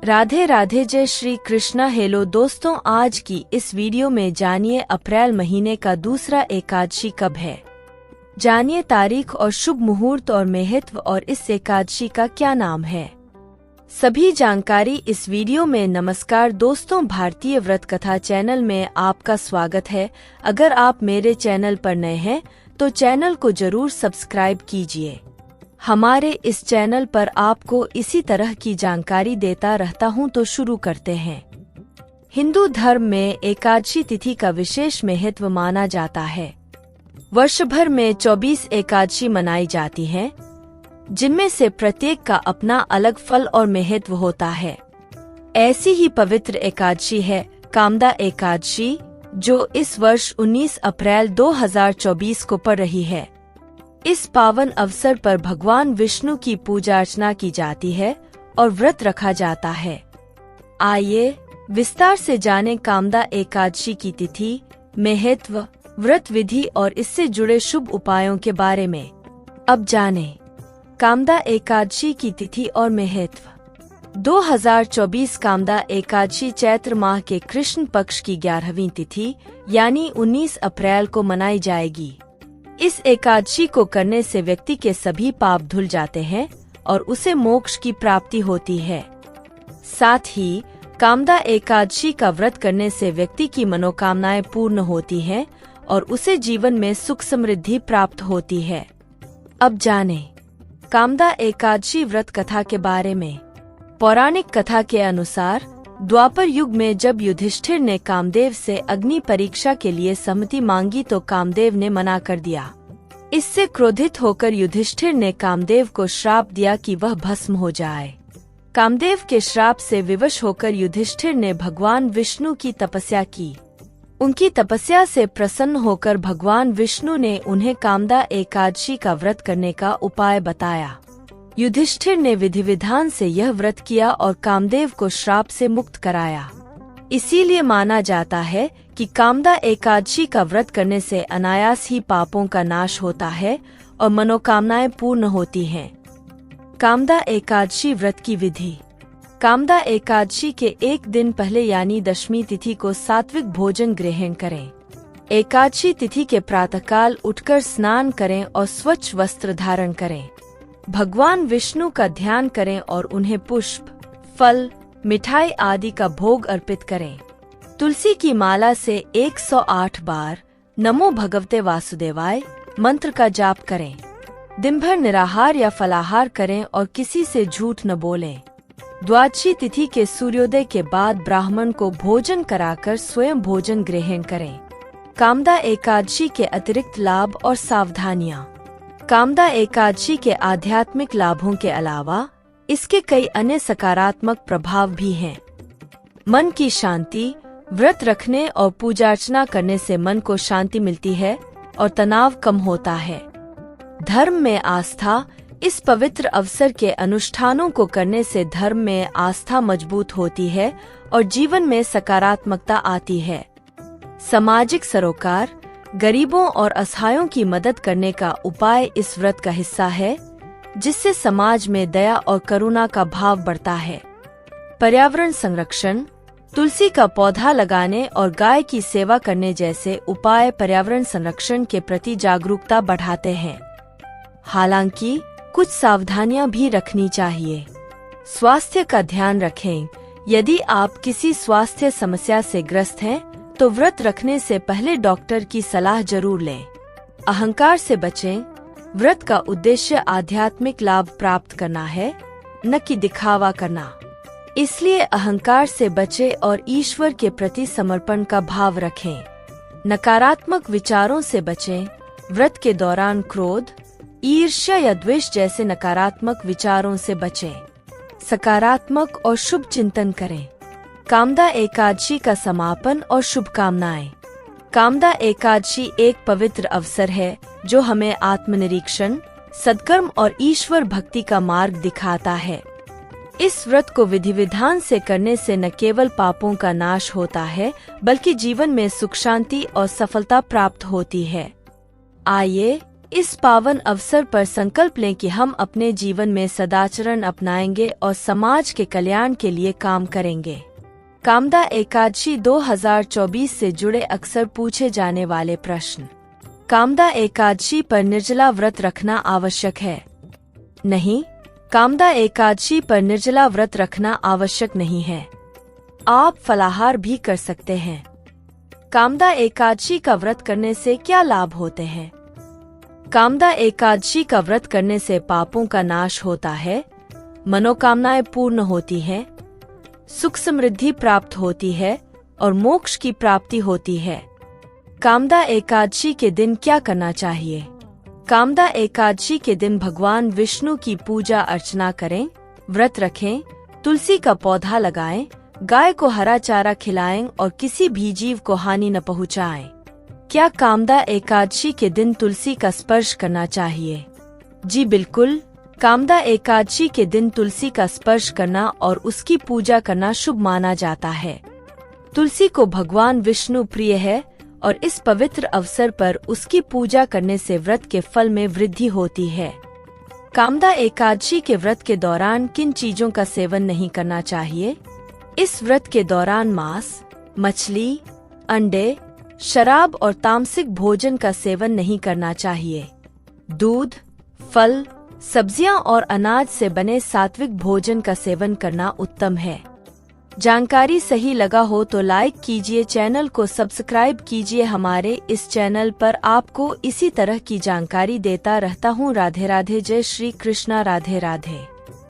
राधे राधे, जय श्री कृष्णा। हेलो दोस्तों, आज की इस वीडियो में जानिए अप्रैल महीने का दूसरा एकादशी कब है। जानिए तारीख और शुभ मुहूर्त और महत्व और इस एकादशी का क्या नाम है। सभी जानकारी इस वीडियो में। नमस्कार दोस्तों, भारतीय व्रत कथा चैनल में आपका स्वागत है। अगर आप मेरे चैनल पर नए हैं तो चैनल को जरूर सब्सक्राइब कीजिए। हमारे इस चैनल पर आपको इसी तरह की जानकारी देता रहता हूं, तो शुरू करते हैं। हिंदू धर्म में एकादशी तिथि का विशेष महत्व माना जाता है। वर्ष भर में 24 एकादशी मनाई जाती हैं, जिनमें से प्रत्येक का अपना अलग फल और महत्व होता है। ऐसी ही पवित्र एकादशी है कामदा एकादशी, जो इस वर्ष 19 अप्रैल 2024 को पड़ रही है। इस पावन अवसर पर भगवान विष्णु की पूजा अर्चना की जाती है और व्रत रखा जाता है। आइए विस्तार से जानें कामदा एकादशी की तिथि, महत्व, व्रत विधि और इससे जुड़े शुभ उपायों के बारे में। अब जानें कामदा एकादशी की तिथि और महत्व। 2024 कामदा एकादशी चैत्र माह के कृष्ण पक्ष की 11वीं तिथि यानी 19 अप्रैल को मनाई जाएगी। इस एकादशी को करने से व्यक्ति के सभी पाप धुल जाते हैं और उसे मोक्ष की प्राप्ति होती है। साथ ही कामदा एकादशी का व्रत करने से व्यक्ति की मनोकामनाएं पूर्ण होती हैं और उसे जीवन में सुख समृद्धि प्राप्त होती है। अब जानें कामदा एकादशी व्रत कथा के बारे में। पौराणिक कथा के अनुसार द्वापर युग में जब युधिष्ठिर ने कामदेव से अग्नि परीक्षा के लिए सहमति मांगी तो कामदेव ने मना कर दिया। इससे क्रोधित होकर युधिष्ठिर ने कामदेव को श्राप दिया कि वह भस्म हो जाए। कामदेव के श्राप से विवश होकर युधिष्ठिर ने भगवान विष्णु की तपस्या की। उनकी तपस्या से प्रसन्न होकर भगवान विष्णु ने उन्हें कामदा एकादशी का व्रत करने का उपाय बताया। युधिष्ठिर ने विधि विधान से यह व्रत किया और कामदेव को श्राप से मुक्त कराया। इसीलिए माना जाता है कि कामदा एकादशी का व्रत करने से अनायास ही पापों का नाश होता है और मनोकामनाएं पूर्ण होती हैं। कामदा एकादशी व्रत की विधि। कामदा एकादशी के एक दिन पहले यानी दशमी तिथि को सात्विक भोजन ग्रहण करें। एकादशी तिथि के प्रातःकाल उठकर स्नान करें और स्वच्छ वस्त्र धारण करें। भगवान विष्णु का ध्यान करें और उन्हें पुष्प, फल, मिठाई आदि का भोग अर्पित करें। तुलसी की माला से 108 बार नमो भगवते वासुदेवाय मंत्र का जाप करें। दिन भर निराहार या फलाहार करें और किसी से झूठ न बोलें। द्वादशी तिथि के सूर्योदय के बाद ब्राह्मण को भोजन कराकर स्वयं भोजन ग्रहण करें। कामदा एकादशी के अतिरिक्त लाभ और सावधानियां। कामदा एकादशी के आध्यात्मिक लाभों के अलावा इसके कई अन्य सकारात्मक प्रभाव भी हैं। मन की शांति। व्रत रखने और पूजा अर्चना करने से मन को शांति मिलती है और तनाव कम होता है। धर्म में आस्था। इस पवित्र अवसर के अनुष्ठानों को करने से धर्म में आस्था मजबूत होती है और जीवन में सकारात्मकता आती है। सामाजिक सरोकार। गरीबों और असहायों की मदद करने का उपाय इस व्रत का हिस्सा है, जिससे समाज में दया और करुणा का भाव बढ़ता है। पर्यावरण संरक्षण। तुलसी का पौधा लगाने और गाय की सेवा करने जैसे उपाय पर्यावरण संरक्षण के प्रति जागरूकता बढ़ाते हैं। हालांकि कुछ सावधानियां भी रखनी चाहिए। स्वास्थ्य का ध्यान रखें। यदि आप किसी स्वास्थ्य समस्या से ग्रस्त हैं, तो व्रत रखने से पहले डॉक्टर की सलाह जरूर लें। अहंकार से बचें। व्रत का उद्देश्य आध्यात्मिक लाभ प्राप्त करना है, न कि दिखावा करना। इसलिए अहंकार से बचें और ईश्वर के प्रति समर्पण का भाव रखें। नकारात्मक विचारों से बचें। व्रत के दौरान क्रोध, ईर्ष्या या द्वेष जैसे नकारात्मक विचारों से बचें। सकारात्मक और शुभ चिंतन करें। कामदा एकादशी का समापन और शुभकामनाएं। कामदा एकादशी एक पवित्र अवसर है जो हमें आत्मनिरीक्षण, सद्कर्म और ईश्वर भक्ति का मार्ग दिखाता है। इस व्रत को विधि विधान से करने से न केवल पापों का नाश होता है, बल्कि जीवन में सुख शांति और सफलता प्राप्त होती है। आइए इस पावन अवसर पर संकल्प लें कि हम अपने जीवन में सदाचरण अपनाएंगे और समाज के कल्याण के लिए काम करेंगे। कामदा एकादशी 2024 से जुड़े अक्सर पूछे जाने वाले प्रश्न। कामदा एकादशी पर निर्जला व्रत रखना आवश्यक है? नहीं, कामदा एकादशी पर निर्जला व्रत रखना आवश्यक नहीं है। आप फलाहार भी कर सकते हैं। कामदा एकादशी का व्रत करने से क्या लाभ होते हैं? कामदा एकादशी का व्रत करने से पापों का नाश होता है, मनोकामनाएं पूर्ण होती हैं, सुख समृद्धि प्राप्त होती है और मोक्ष की प्राप्ति होती है। कामदा एकादशी के दिन क्या करना चाहिए? कामदा एकादशी के दिन भगवान विष्णु की पूजा अर्चना करें, व्रत रखें, तुलसी का पौधा लगाएं, गाय को हरा चारा खिलाएं और किसी भी जीव को हानि न पहुंचाएं। क्या कामदा एकादशी के दिन तुलसी का स्पर्श करना चाहिए? जी बिल्कुल, कामदा एकादशी के दिन तुलसी का स्पर्श करना और उसकी पूजा करना शुभ माना जाता है। तुलसी को भगवान विष्णु प्रिय है और इस पवित्र अवसर पर उसकी पूजा करने से व्रत के फल में वृद्धि होती है। कामदा एकादशी के व्रत के दौरान किन चीजों का सेवन नहीं करना चाहिए? इस व्रत के दौरान मांस, मछली, अंडे, शराब और तामसिक भोजन का सेवन नहीं करना चाहिए। दूध, फल, सब्जियां और अनाज से बने सात्विक भोजन का सेवन करना उत्तम है। जानकारी सही लगा हो तो लाइक कीजिए, चैनल को सब्सक्राइब कीजिए। हमारे इस चैनल पर आपको इसी तरह की जानकारी देता रहता हूँ। राधे राधे, जय श्री कृष्णा, राधे राधे।